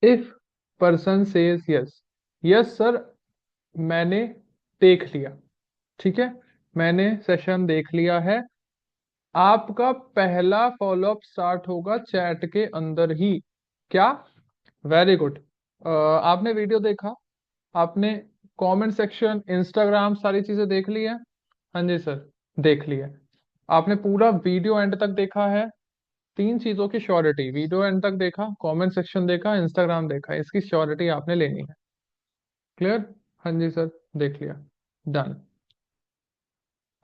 If person says yes, yes sir मैंने देख लिया, ठीक है, मैंने सेशन देख लिया है, आपका पहला फॉलोअप स्टार्ट होगा चैट के अंदर ही। क्या? Very good. आपने वीडियो देखा, आपने कमेंट सेक्शन, इंस्टाग्राम, सारी चीजें देख ली है? हाँ जी सर, देख ली है। आपने पूरा वीडियो एंड तक देखा है? तीन चीजों की श्योरिटी, वीडियो एंड तक देखा, कमेंट सेक्शन देखा, इंस्टाग्राम देखा, इसकी श्योरिटी आपने लेनी है। क्लियर? हाँ जी सर, देख लिया। डन।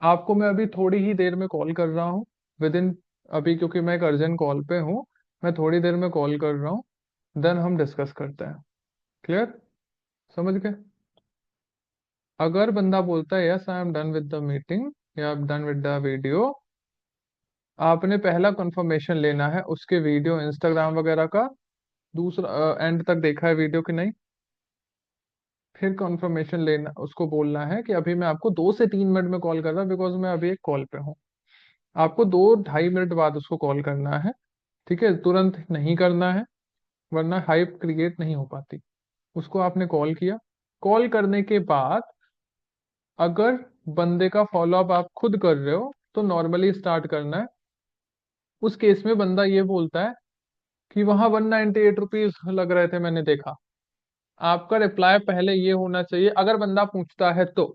आपको मैं अभी थोड़ी ही देर में कॉल कर रहा हूँ, विद इन, अभी क्योंकि मैं एक अर्जेंट कॉल पे हूँ, मैं थोड़ी देर में कॉल कर रहा हूँ, देन हम डिस्कस करते हैं। क्लियर? समझ गए? अगर बंदा बोलता है yes I am done with the meeting या डन विद द वीडियो, आपने पहला कंफर्मेशन लेना है उसके वीडियो इंस्टाग्राम वगैरह का, दूसरा एंड तक देखा है वीडियो कि नहीं, फिर कंफर्मेशन लेना, उसको बोलना है कि अभी मैं आपको 2 से 3 मिनट में कॉल कर रहा हूँ बिकॉज मैं अभी एक कॉल पे हूँ। आपको 2 ढाई मिनट बाद उसको कॉल करना है, ठीक है, तुरंत नहीं करना है, वरना हाइप क्रिएट नहीं हो पाती। उसको आपने कॉल किया, कॉल करने के बाद अगर बंदे का फॉलोअप आप खुद कर रहे हो तो नॉर्मली स्टार्ट करना है। उस केस में बंदा ये बोलता है कि वहां 198 रुपीज लग रहे थे मैंने देखा, आपका रिप्लाई पहले ये होना चाहिए, अगर बंदा पूछता है तो,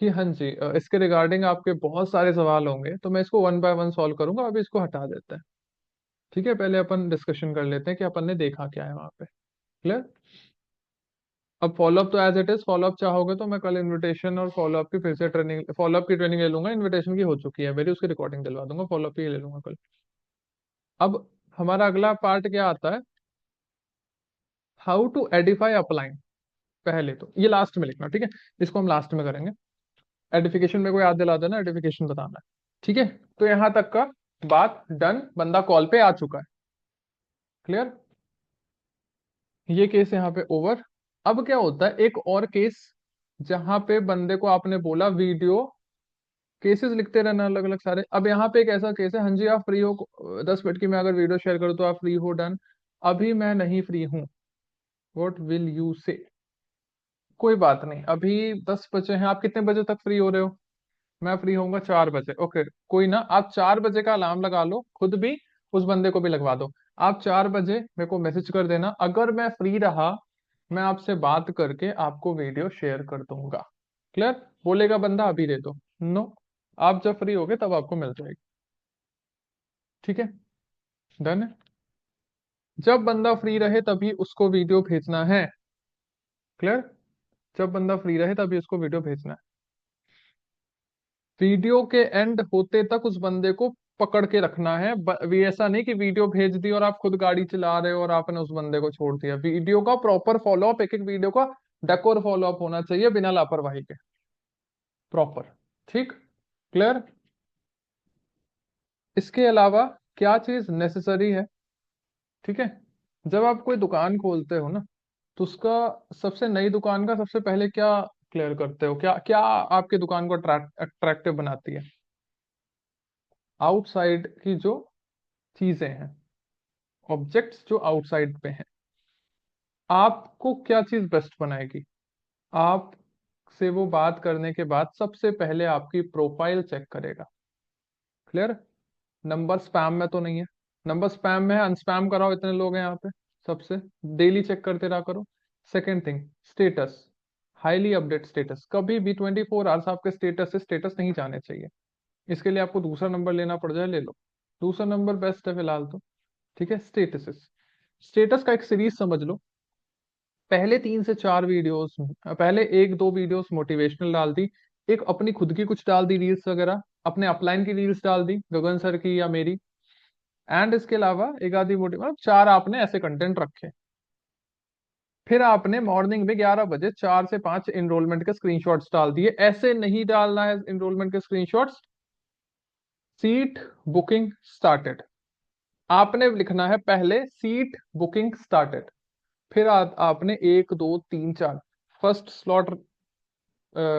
कि हाँ जी इसके रिगार्डिंग आपके बहुत सारे सवाल होंगे तो मैं इसको वन बाय वन सॉल्व करूंगा, अभी इसको हटा देते हैं। ठीक है, पहले अपन डिस्कशन कर लेते हैं कि अपन ने देखा क्या है वहां पे। क्लियर? अब फॉलोअप तो एज इट इज, फॉलोअप चाहोगे तो मैं कल इनविटेशन और फॉलोअप की फिर से ट्रेनिंग, फॉलोअप की ट्रेनिंग ले लूंगा, इनविटेशन की हो चुकी है मेरी, उसकी रिकॉर्डिंग दिलवा दूंगा, फॉलोअप की ले लूंगा कल। अब हमारा अगला पार्ट क्या आता है? How to edify upline. पहले तो ये लास्ट में लिखना, ठीक है, इसको हम लास्ट में करेंगे। एडिफिकेशन मेरे को याद दिला देना, एडिफिकेशन बताना है। ठीक है, तो यहां तक का बात डन, बंदा कॉल पे आ चुका है। क्लियर? ये केस यहाँ पे ओवर। अब क्या होता है, एक और केस जहां पे बंदे को आपने बोला वीडियो, केसेस लिखते रहना अलग अलग सारे। अब यहाँ पे एक ऐसा केस है, हाँ जी आप फ्री हो 10 मिनट की, मैं अगर वीडियो शेयर करूँ तो आप फ्री हो, डन। अभी मैं नहीं फ्री हूँ, व्हाट विल यू से? कोई बात नहीं, अभी 10 बजे हैं, आप कितने बजे तक फ्री हो रहे हो? मैं फ्री होऊंगा 4 बजे, ओके। कोई ना, आप 4 बजे का अलार्म लगा लो खुद भी, उस बंदे को भी लगवा दो। आप 4 बजे मेरे को मैसेज कर देना, अगर मैं फ्री रहा मैं आपसे बात करके आपको वीडियो शेयर कर दूंगा। क्लियर? बोलेगा बंदा अभी दे दो, नो, आप जब फ्री होगे तब आपको मिल जाएगी। ठीक है, डन है। जब बंदा फ्री रहे तभी उसको वीडियो भेजना है। क्लियर? जब बंदा फ्री रहे तभी उसको वीडियो भेजना है। वीडियो के एंड होते तक उस बंदे को पकड़ के रखना है, भी ऐसा नहीं कि वीडियो भेज दी और आप खुद गाड़ी चला रहे हो और आपने उस बंदे को छोड़ दिया। वीडियो का प्रॉपर फॉलोअप, एक एक वीडियो का डेकोर फॉलोअप होना चाहिए बिना लापरवाही के, प्रॉपर। ठीक? क्लियर? इसके अलावा क्या चीज नेसेसरी है? ठीक है, जब आप कोई दुकान खोलते हो ना, तो उसका सबसे, नई दुकान का सबसे पहले क्या क्लियर करते हो, क्या क्या आपकी दुकान को अट्रैक्टिव बनाती है? आउटसाइड की जो चीजें हैं, ऑब्जेक्ट्स जो आउटसाइड पे हैं। आपको क्या चीज बेस्ट बनाएगी? आप से वो बात करने के बाद सबसे पहले आपकी प्रोफाइल चेक करेगा। क्लियर? नंबर स्पैम में तो नहीं है? नंबर स्पैम में है, अनस्पैम कराओ, इतने लोग हैं यहाँ पे, सबसे डेली चेक करते रहा करो। Second thing, status, highly update status, कभी भी 24 आवर्स आपके स्टेटस से स्टेटस नहीं जाने चाहिए। इसके लिए आपको दूसरा नंबर लेना पड़ जाए, ले लो, दूसरा नंबर बेस्ट है फिलहाल तो। ठीक है, स्टेटस, स्टेटस का एक सीरीज समझ लो। पहले 3 से 4 वीडियोस, पहले 1 2 वीडियोस मोटिवेशनल डाल दी, एक अपनी खुद की कुछ डाल दी रील्स वगैरह, अपने अपलाइन की रील्स डाल दी, गगन सर की या मेरी, एंड इसके अलावा एक आधी मोटी, मतलब 4 आपने ऐसे कंटेंट रखे। फिर आपने मॉर्निंग में 11 बजे 4 से 5 इनरोलमेंट के स्क्रीनशॉट्स डाल दिए। ऐसे नहीं डालना है इनरोलमेंट के स्क्रीनशॉट्स, सीट बुकिंग स्टार्टेड, आपने लिखना है पहले सीट बुकिंग स्टार्टेड। फिर आपने 1 2 3 4, first slot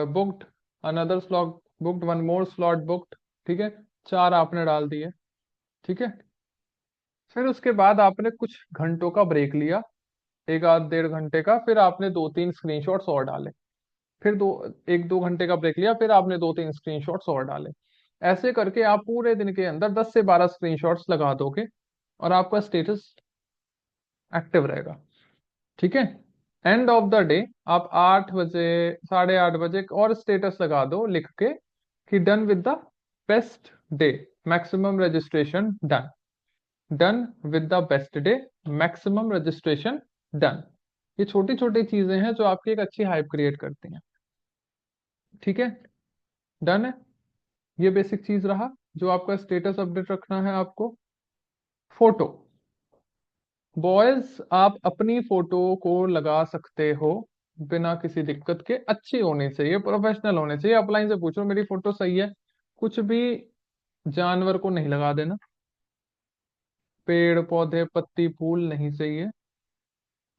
booked, another slot booked, one more slot booked. ठीक है, 4 आपने डाल दिए। ठीक है, फिर उसके बाद आपने कुछ घंटों का ब्रेक लिया, एक आध डेढ़ घंटे का, फिर आपने दो तीन स्क्रीनशॉट्स और डाले, फिर दो एक दो घंटे का ब्रेक लिया, फिर आपने दो तीन स्क्रीनशॉट्स और डाले। ऐसे करके आप पूरे दिन के अंदर 10 से 12 स्क्रीनशॉट्स लगा दोगे और आपका स्टेटस एक्टिव रहेगा। ठीक है। एंड ऑफ द डे आप 8 बजे, 8:30 बजे एक और स्टेटस लगा दो लिख के कि done with the best day, maximum registration done. Done with the best day, maximum registration done. ये छोटी छोटी चीजें हैं जो आपकी एक अच्छी हाइप क्रिएट करती हैं। ठीक है। डन है। ये बेसिक चीज रहा जो आपका स्टेटस अपडेट रखना है आपको। फोटो, बॉयज आप अपनी फोटो को लगा सकते हो बिना किसी दिक्कत के, अच्छी होनी चाहिए, प्रोफेशनल होनी चाहिए। अपलाइन से पूछो मेरी फोटो सही है, कुछ भी जानवर को नहीं लगा देना, पेड़ पौधे पत्ती फूल नहीं चाहिए,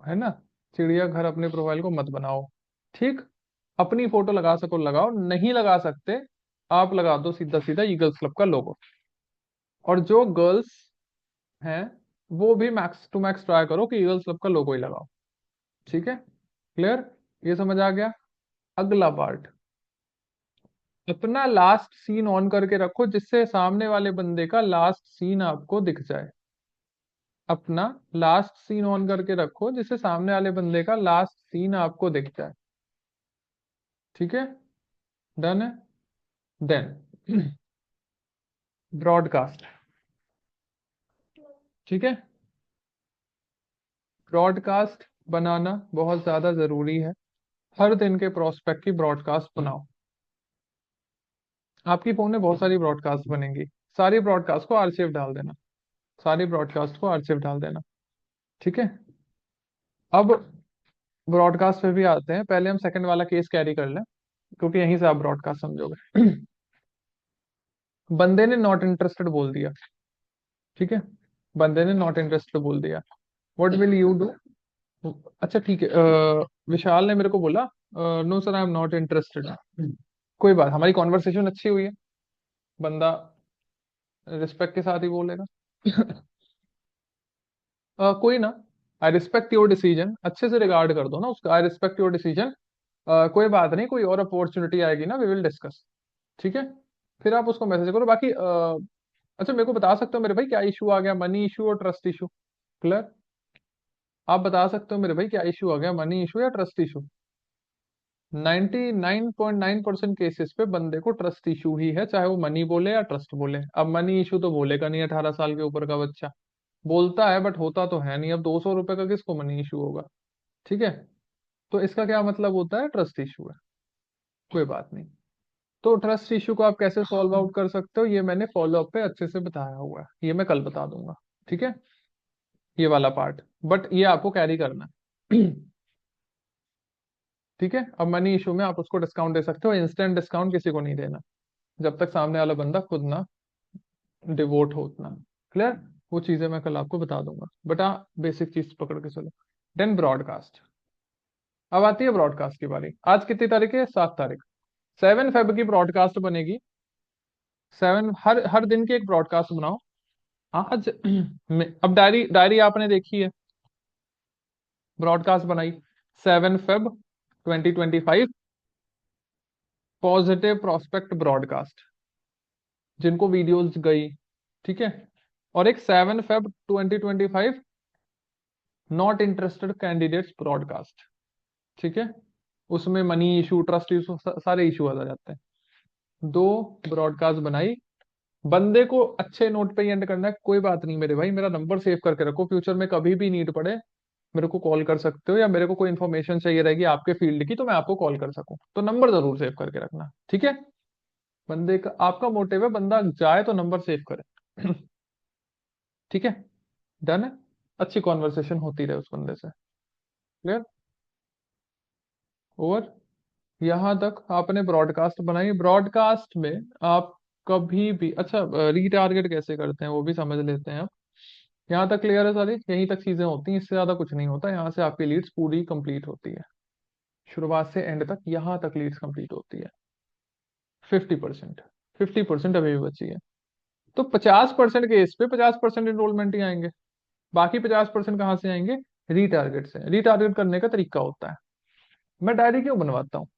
है ना। चिड़िया घर अपने प्रोफाइल को मत बनाओ। ठीक। अपनी फोटो लगा सको लगाओ, नहीं लगा सकते आप लगा दो सीधा सीधा ईगल्स क्लब का लोगो। और जो गर्ल्स हैं वो भी मैक्स टू मैक्स ट्राई करो कि ईगल्स क्लब का लोगो ही लगाओ। ठीक है। क्लियर। ये समझ आ गया। अगला पार्ट, अपना लास्ट सीन ऑन करके रखो जिससे सामने वाले बंदे का लास्ट सीन आपको दिख जाए। अपना लास्ट सीन ऑन करके रखो जिससे सामने वाले बंदे का लास्ट सीन आपको दिख जाए। ठीक है। डन है। Then broadcast. ठीक है। ब्रॉडकास्ट बनाना बहुत ज्यादा जरूरी है। हर दिन के प्रोस्पेक्ट की ब्रॉडकास्ट बनाओ। आपकी फोन में बहुत सारी ब्रॉडकास्ट बनेंगी, सारी ब्रॉडकास्ट को आर्चिव डाल देना, सारी ब्रॉडकास्ट को आर्चिव डाल देना। ठीक है। अब ब्रॉडकास्ट पे भी आते हैं, पहले हम सेकंड वाला केस कैरी कर लें क्योंकि यहीं से आप ब्रॉडकास्ट समझोगे। बंदे ने नॉट इंटरेस्टेड बोल दिया। ठीक है। बंदे ने नॉट इंटरेस्टेड बोल दिया। What will you do? अच्छा ठीक है, विशाल ने मेरे को बोला no sir I am not interested. कोई बात, हमारी कॉन्वर्सेशन अच्छी हुई है, बंदा रिस्पेक्ट के साथ ही बोलेगा। कोई ना, आई रिस्पेक्ट योर डिसीजन, अच्छे से रिगार्ड कर दो ना उसका, आई रिस्पेक्ट योर डिसीजन। कोई बात नहीं, कोई और अपॉर्चुनिटी आएगी ना, वी विल डिस्कस। ठीक है। फिर आप उसको मैसेज करो। बाकी अच्छा मेरे को बता सकते हो मेरे भाई क्या इशू आ गया, मनी इशू और ट्रस्ट इशू? क्लियर। आप बता सकते हो मेरे भाई क्या इशू आ गया, मनी इशू या ट्रस्ट इशू? 99.9% केसेस पे बंदे को ट्रस्ट इशू ही है, चाहे वो मनी बोले या ट्रस्ट बोले। अब मनी इशू तो बोलेगा नहीं 18 साल के ऊपर का बच्चा, बोलता है बट होता तो है नहीं। अब 200 रुपए का किसको मनी इशू होगा? ठीक है। तो इसका क्या मतलब होता है, ट्रस्ट इशू है। कोई बात नहीं। तो ट्रस्ट इशू को आप कैसे सॉल्व आउट कर सकते हो ये मैंने फॉलो अप पे अच्छे से बताया हुआ है, ये मैं कल बता दूंगा। ठीक है। ये वाला पार्ट, बट ये आपको कैरी करना है। ठीक है। अब मनी इशू में आप उसको डिस्काउंट दे सकते हो, इंस्टेंट डिस्काउंट किसी को नहीं देना जब तक सामने वाला बंदा खुद ना डिवोट हो उतना। क्लियर। वो चीजें मैं कल आपको बता दूंगा, बट हाँ बेसिक चीज पकड़ के चलो। Then broadcast. अब आती है ब्रॉडकास्ट की बारी। आज कितनी तारीख है? 7 तारीख। 7 फेब की ब्रॉडकास्ट बनेगी। हर हर दिन की एक ब्रॉडकास्ट बनाओ। आज अब डायरी डायरी आपने देखी है, ब्रॉडकास्ट बनाई। 7 फेब 2025 पॉजिटिव प्रोस्पेक्ट ब्रॉडकास्ट, जिनको वीडियोस गई। ठीक है। और एक 7 Feb 2025 not interested candidates broadcast. ठीक है। उसमें मनी इशू ट्रस्ट इशू सारे इशू आ जाते हैं। दो ब्रॉडकास्ट बनाई। बंदे को अच्छे नोट पे ही एंड करना है। कोई बात नहीं मेरे भाई, मेरा नंबर सेव करके रखो, फ्यूचर में कभी भी नीड पड़े मेरे को कॉल कर सकते हो, या मेरे को कोई इन्फॉर्मेशन चाहिए रहेगी आपके फील्ड की तो मैं आपको कॉल कर सकूं, तो नंबर जरूर सेव करके रखना। ठीक है। बंदे का आपका मोटिव है बंदा जाए तो नंबर सेव करे। ठीक है। डन है। अच्छी कॉन्वर्सेशन होती रहे उस बंदे से। क्लियर। ओवर। यहां तक आपने ब्रॉडकास्ट बनाई। ब्रॉडकास्ट में आप कभी भी, अच्छा रीटारगेट कैसे करते हैं वो भी समझ लेते हैं आप। यहाँ तक क्लियर है सारी, यहीं तक चीजें होती हैं, इससे ज्यादा कुछ नहीं होता। यहाँ से आपकी लीड्स पूरी कंप्लीट होती है, शुरुआत से एंड तक यहाँ तक लीड्स कंप्लीट होती है। 50%, 50% अभी भी बची है। तो 50% के इस पे 50% इनरोलमेंट ही आएंगे, बाकी 50% कहाँ से आएंगे? रीटारगेट से। रीटारगेट करने का तरीका होता है, मैं डायरी क्यों बनवाता हूँ।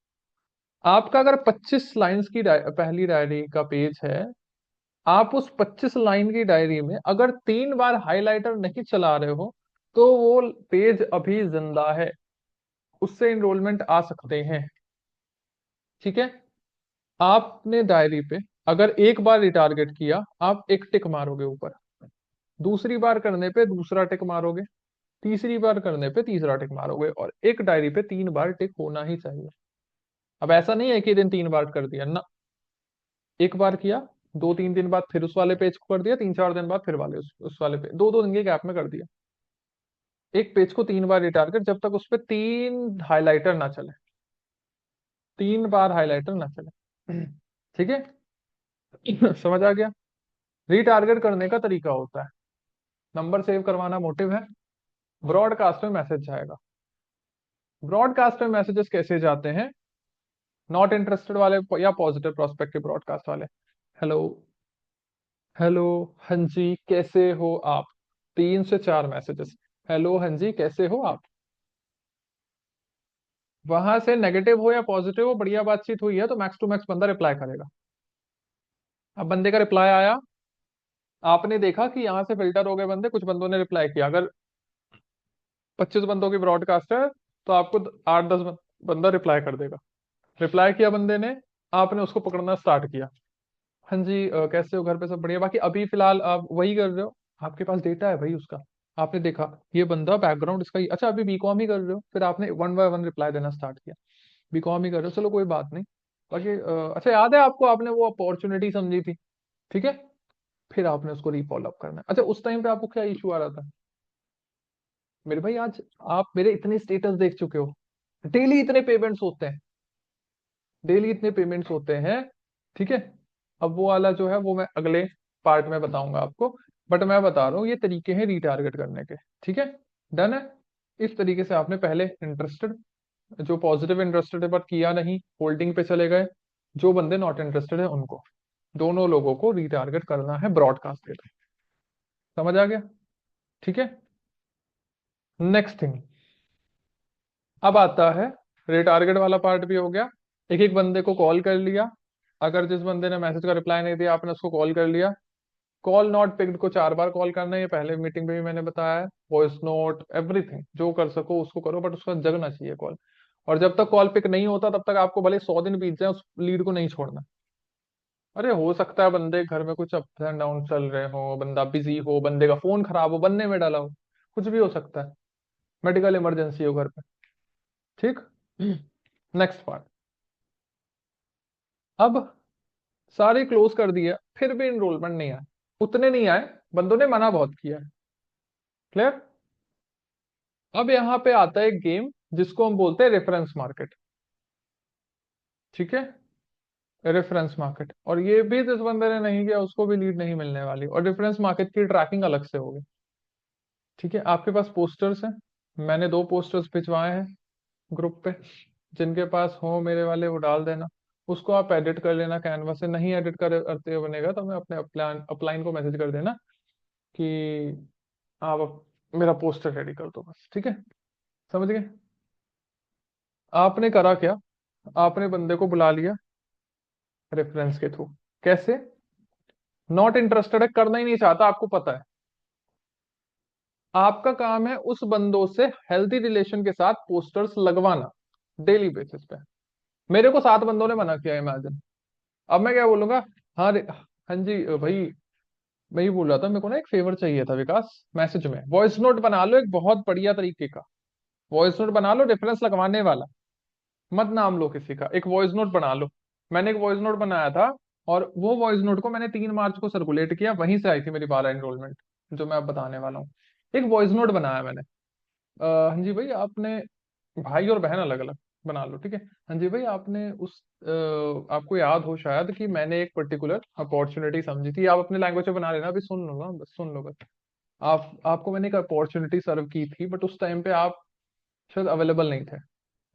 आपका अगर 25 लाइंस की पहली डायरी का पेज है, आप उस 25 लाइन की डायरी में अगर 3 बार हाइलाइटर नहीं चला रहे हो तो वो पेज अभी जिंदा है, उससे इनरोलमेंट आ सकते हैं। ठीक है। आपने डायरी पे अगर एक बार रिटारगेट किया, आप एक टिक मारोगे ऊपर, दूसरी बार करने पे दूसरा टिक मारोगे, तीसरी बार करने पे तीसरा टिक मारोगे, और एक डायरी पे 3 बार टिक होना ही चाहिए। अब ऐसा नहीं है कि दिन 3 बार कर दिया ना, एक बार किया, 2-3 दिन बाद फिर उस वाले पेज को कर दिया, 3-4 दिन बाद फिर वाले उस वाले पे, 2-2 दिन के गैप में कर दिया। एक पेज को 3 बार रिटारगेट, जब तक उस पे 3 हाइलाइटर ना चले, 3 बार हाइलाइटर ना चले। ठीक है। समझ आ गया। रीटारगेट करने का तरीका होता है, नंबर सेव करवाना मोटिव है, ब्रॉडकास्ट में मैसेज जाएगा। ब्रॉडकास्ट में मैसेजेस कैसे जाते हैं, नॉट इंटरेस्टेड वाले या पॉजिटिव प्रोस्पेक्टिव ब्रॉडकास्ट वाले। हेलो, हेलो, हाँ जी कैसे हो आप, 3 से 4 मैसेजेस, हेलो हाँ जी कैसे हो आप। वहां से नेगेटिव हो या पॉजिटिव हो, बढ़िया बातचीत हुई है तो मैक्स टू मैक्स बंदा रिप्लाई करेगा। अब बंदे का रिप्लाई आया, आपने देखा कि यहाँ से फिल्टर हो गए बंदे, कुछ बंदों ने रिप्लाई किया, अगर 25 बंदों की ब्रॉडकास्ट है तो आपको 8-10 बंदा रिप्लाई कर देगा। रिप्लाई किया बंदे ने, आपने उसको पकड़ना स्टार्ट किया। हाँ जी कैसे हो, घर पे सब बढ़िया, बाकी अभी फिलहाल आप वही कर रहे हो, आपके पास डेटा है भाई उसका, आपने देखा ये बंदा बैकग्राउंड इसका अच्छा, अभी बीकॉम ही कर रहे हो, फिर आपने 1 बाय 1 रिप्लाई देना स्टार्ट किया। बीकॉम ही कर रहे हो, चलो कोई बात नहीं। बाकी अच्छा याद है आपको, आपने वो अपॉर्चुनिटी समझी थी, ठीक है, फिर आपने उसको रीफॉलो अप करना है। अच्छा उस टाइम पे आपको क्या इशू आ रहा था, मेरे भाई आज आप मेरे इतने स्टेटस देख चुके हो, डेली इतने पेमेंट्स होते हैं, डेली इतने पेमेंट्स होते हैं। ठीक है। अब वो वाला जो है वो मैं अगले पार्ट में बताऊंगा आपको, बट मैं बता रहा हूँ ये तरीके हैं रीटारगेट करने के। ठीक है, डन है। इस तरीके से आपने पहले इंटरेस्टेड, जो पॉजिटिव इंटरेस्टेड है बट किया नहीं, होल्डिंग पे चले गए, जो बंदे नॉट इंटरेस्टेड है उनको, दोनों लोगों को रीटारगेट करना है ब्रॉडकास्ट के थ्रू। समझ आ गया। ठीक है। नेक्स्ट थिंग, अब आता है रिटारगेट वाला पार्ट भी हो गया, एक एक बंदे को कॉल कर लिया, अगर जिस बंदे ने मैसेज का रिप्लाई नहीं दिया आपने उसको कॉल कर लिया। कॉल नॉट पिक्ड को 4 बार कॉल करना है, ये पहले मीटिंग में भी मैंने बताया है, वॉइस नोट एवरीथिंग जो कर सको उसको करो, बट उसका जगना चाहिए कॉल। और जब तक कॉल पिक नहीं होता तब तक आपको भले 100 दिन बीत जाए, उस लीड को नहीं छोड़ना। अरे हो सकता है बंदे घर में कुछ अप एंड डाउन चल रहे हो, बंदा बिजी हो, बंदे का फोन खराब हो, बनने में डाला हो, कुछ भी हो सकता है, मेडिकल इमरजेंसी हो घर पे। ठीक। नेक्स्ट पार्ट, अब सारे क्लोज कर दिया, फिर भी इनरोलमेंट नहीं आए, उतने नहीं आए, बंदों ने मना बहुत किया है। क्लियर। अब यहाँ पे आता है एक गेम जिसको हम बोलते हैं रेफरेंस मार्केट। ठीक है, रेफरेंस मार्केट, और ये भी जिस बंदे ने नहीं किया उसको भी लीड नहीं मिलने वाली, और रेफरेंस मार्केट की ट्रैकिंग अलग से होगी। ठीक है, आपके पास पोस्टर्स हैं, मैंने 2 पोस्टर्स भिजवाए हैं ग्रुप पे, जिनके पास हो मेरे वाले वो डाल देना, उसको आप एडिट कर लेना कैनवा से, नहीं एडिट करते हुए बनेगा तो मैं अपने अपलाइन को मैसेज कर देना कि आप मेरा पोस्टर रेडी कर दो बस। ठीक है, समझ गए। आपने करा क्या, आपने बंदे को बुला लिया रेफरेंस के थ्रू, कैसे, नॉट इंटरेस्टेड है, करना ही नहीं चाहता, आपको पता है, आपका काम है उस बंदों से हेल्थी रिलेशन के साथ पोस्टर्स लगवाना डेली बेसिस पे। मेरे को 7 बंदों ने मना किया, इमेजिन। अब मैं क्या बोलूंगा, हाँ हाँ जी भाई, मैं ही बोल रहा था, मेरे को ना एक फेवर चाहिए था विकास, मैसेज में वॉइस नोट बना लो एक बहुत बढ़िया तरीके का, वॉइस नोट बना लो रेफरेंस लगवाने वाला, मत नाम लो किसी का, एक वॉइस नोट बना लो। मैंने एक वॉइस नोट बनाया था, और वो वॉइस नोट को मैंने 3 मार्च को सर्कुलेट किया, वहीं से आई थी मेरी 12 एनरोलमेंट, जो मैं अब बताने वाला हूँ। एक वॉइस नोट बनाया मैंने, हाँ जी भाई आपने, भाई और बहन अलग अलग बना लो, ठीक है। हाँ जी भाई आपने आपको याद हो शायद कि मैंने एक पर्टिकुलर अपॉर्चुनिटी समझी थी, आप अपने लैंग्वेज में बना लेना, अभी सुन लो ना, बस सुन लो बस। आपको मैंने एक अपॉर्चुनिटी सर्व की थी, बट उस टाइम पे आप शायद अवेलेबल नहीं थे,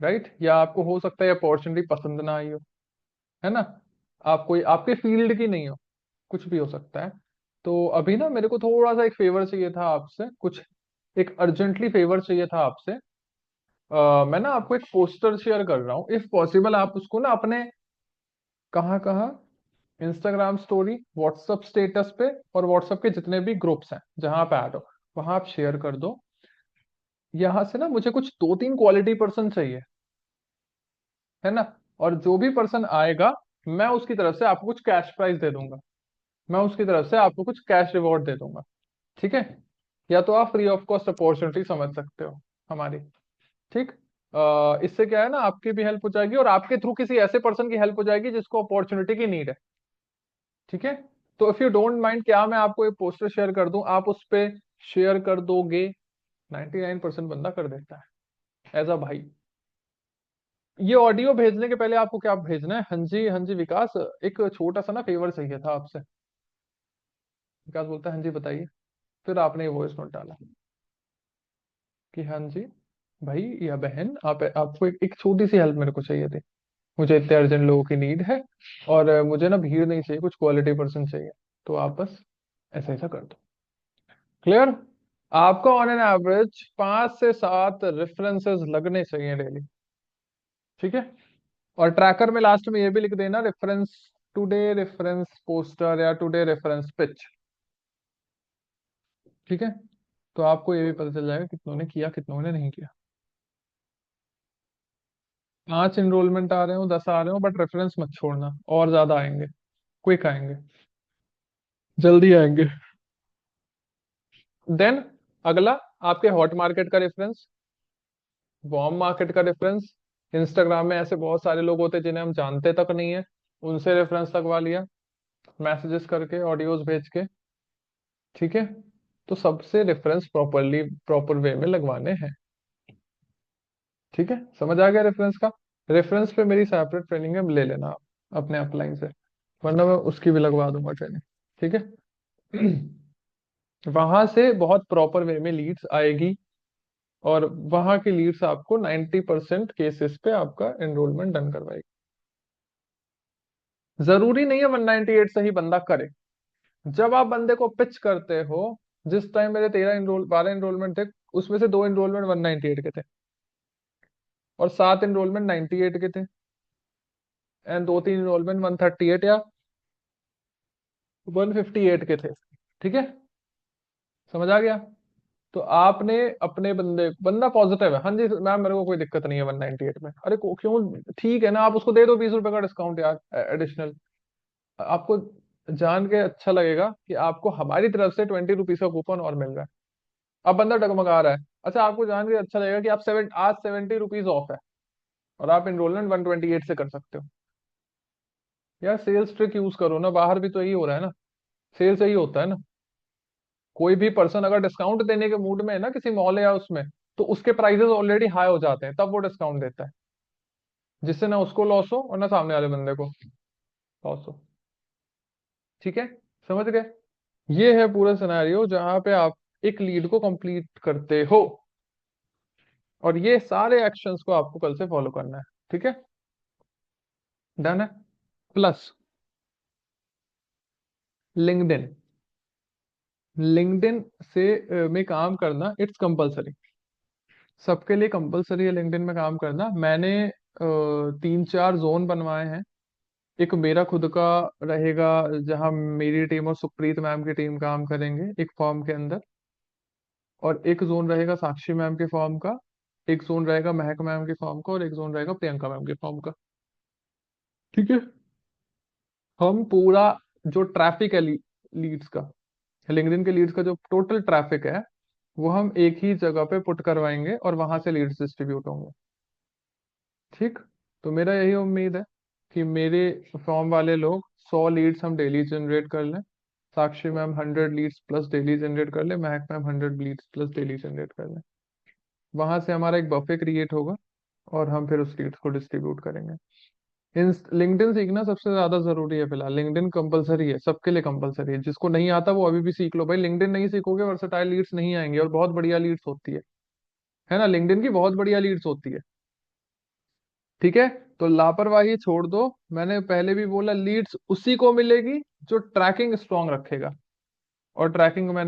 राइट, या आपको हो सकता है अपॉर्चुनिटी पसंद ना आई हो, है ना, आप कोई आपके फील्ड की नहीं हो, कुछ भी हो सकता है। तो अभी ना मेरे को थोड़ा सा एक फेवर चाहिए था आपसे, कुछ एक अर्जेंटली फेवर चाहिए था आपसे। मैं ना आपको एक पोस्टर शेयर कर रहा हूँ, इफ पॉसिबल आप उसको ना अपने कहाँ कहाँ, इंस्टाग्राम स्टोरी, व्हाट्सएप स्टेटस पे और व्हाट्सएप के जितने भी ग्रुप्स हैं जहां आप ऐड हो, वहां आप शेयर कर दो। यहाँ से ना मुझे कुछ 2-3 क्वालिटी पर्सन चाहिए, है ना। और जो भी पर्सन आएगा, मैं उसकी तरफ से आपको कुछ कैश प्राइस दे दूंगा, मैं उसकी तरफ से आपको कुछ कैश रिवॉर्ड दे दूंगा। ठीक है, या तो आप फ्री ऑफ कॉस्ट अपॉर्चुनिटी समझ सकते हो हमारी। ठीक। इससे क्या है ना, आपकी भी हेल्प हो जाएगी और आपके थ्रू किसी ऐसे पर्सन की हेल्प हो जाएगी जिसको अपॉर्चुनिटी की नीड है। ठीक है। तो इफ यू डोंट माइंड, क्या मैं आपको एक पोस्टर शेयर कर दूं, आप उस पे शेयर कर दोगे? 99% बंदा कर देता है एज अ भाई। ये ऑडियो भेजने के पहले आपको क्या भेजना है? हाँ जी, हाँ जी विकास, एक छोटा सा ना फेवर चाहिए था आपसे। विकास बोलता है हाँ जी बताइए। फिर आपने ये वॉइस नोट डाला कि हाँ जी भाई या बहन, आप आपको एक छोटी सी हेल्प मेरे को चाहिए थी। मुझे इतने अर्जेंट लोगों की नीड है, और मुझे ना भीड़ नहीं चाहिए, कुछ क्वालिटी पर्सन चाहिए। तो आप बस ऐसा ऐसा कर दो। क्लियर? आपको ऑन एन एवरेज 5 से 7 रेफरेंसेस लगने चाहिए डेली। ठीक है। और ट्रैकर में लास्ट में ये भी लिख देना, रेफरेंस टुडे, रेफरेंस पोस्टर या टुडे रेफरेंस पिच। ठीक है। तो आपको ये भी पता चल जाएगा कितनों ने किया कितनों ने नहीं किया। 5 इनरोलमेंट आ रहे हो, 10 आ रहे हो, बट रेफरेंस मत छोड़ना, और ज्यादा आएंगे, क्विक आएंगे, जल्दी आएंगे। देन अगला, आपके हॉट मार्केट का रेफरेंस, वार्म मार्केट का रेफरेंस। इंस्टाग्राम में ऐसे बहुत सारे लोग होते हैं जिन्हें हम जानते तक नहीं है, उनसे रेफरेंस लगवा लिया, मैसेजेस करके, ऑडियोज भेज के। ठीक है। तो सबसे रेफरेंस प्रॉपर वे में लगवाने हैं। ठीक है, समझ आ गया रेफरेंस का? रेफरेंस पे मेरी सेपरेट ट्रेनिंग है, ले लेना आप अपने अपलाइन से, वरना मैं उसकी भी लगवा दूंगा ट्रेनिंग। ठीक है। वहां से बहुत प्रॉपर वे में लीड्स आएगी, और वहां की लीड्स आपको 90% केसेस पे आपका एनरोलमेंट डन करवाएगी। जरूरी नहीं है 198 से ही बंदा करे। जब आप बंदे को पिच करते हो, जिस टाइम मेरे 12 एनरोलमेंट थे, उसमें से 2 एनरोलमेंट 198 के थे, और 7 एनरोलमेंट 98 के थे, एंड 2-3 एनरोलमेंट 138 या 158 के थे। ठीक है, समझ आ गया? तो आपने अपने बंदा पॉजिटिव है, हाँ जी मैम मेरे को कोई दिक्कत नहीं है 198 में, अरे क्यों, ठीक है ना, आप उसको दे दो 20 रुपए का डिस्काउंट यार, एडिशनल। आपको जान के अच्छा लगेगा कि आपको हमारी तरफ से 20 रुपीज का कूपन और मिल रहा है। अब बंदा डगमगा रहा है, अच्छा आपको जान के अच्छा लगेगा कि आज 70 रुपीज ऑफ है, और आप इनरोलमेंट 128 से कर सकते हो। यार सेल्स ट्रिक यूज करो ना, बाहर भी तो यही हो रहा है ना, सेल से ही होता है ना। कोई भी पर्सन अगर डिस्काउंट देने के मूड में है ना, किसी मॉल या उसमें, तो उसके प्राइसेस ऑलरेडी हाई हो जाते हैं, तब वो डिस्काउंट देता है, जिससे ना उसको लॉस हो और ना सामने वाले बंदे को लॉस हो। ठीक है, समझ गए? ये है पूरा सिनेरियो जहां पे आप एक लीड को कंप्लीट करते हो, और ये सारे एक्शंस को आपको कल से फॉलो करना है। ठीक है, डन है। प्लस लिंक्डइन, लिंक्डइन से में काम करना इट्स कंपलसरी, सबके लिए कंपलसरी है लिंक्डइन में काम करना। मैंने 3-4 जोन बनवाए हैं। एक मेरा खुद का रहेगा, जहां मेरी टीम और सुप्रीत मैम की टीम काम करेंगे एक फॉर्म के अंदर, और एक जोन रहेगा साक्षी मैम के फॉर्म का, एक जोन रहेगा महक मैम के फॉर्म का, और एक जोन रहेगा प्रियंका मैम के फॉर्म का। ठीक है। हम पूरा जो ट्रैफिक है लीड्स का, लिंक्डइन के लीड्स का जो टोटल ट्रैफिक है, वो हम एक ही जगह पे पुट करवाएंगे, और वहां से लीड्स डिस्ट्रीब्यूट होंगे। ठीक। तो मेरा यही उम्मीद है कि मेरे फॉर्म वाले लोग 100 लीड्स हम डेली जनरेट कर लें, Sakshi ma'am 100 leads plus daily generate कर ले, Mahak ma'am 100 leads plus daily generate कर लें। वहां से हमारा एक बफे क्रिएट होगा, और हम फिर उस लीड्स को डिस्ट्रीब्यूट करेंगे। इन लिंक्डइन सीखना सबसे ज्यादा जरूरी है फिलहाल, लिंक्डइन कंपलसरी है, सबके लिए कंपलसरी है। जिसको नहीं आता वो अभी भी सीख लो भाई, लिंक्डइन नहीं सीखोगे वर्सटाइल लीड्स नहीं आएंगे, और बहुत बढ़िया लीड्स होती है ना, लिंक्डइन की बहुत बढ़िया लीड्स होती है। ठीक है। तो लापरवाही छोड़ दो, मैंने पहले भी बोला लीड्स उसी को मिलेगी जो ट्रैकिंग स्ट्रांग रखेगा, और ट्रैकिंग मैंने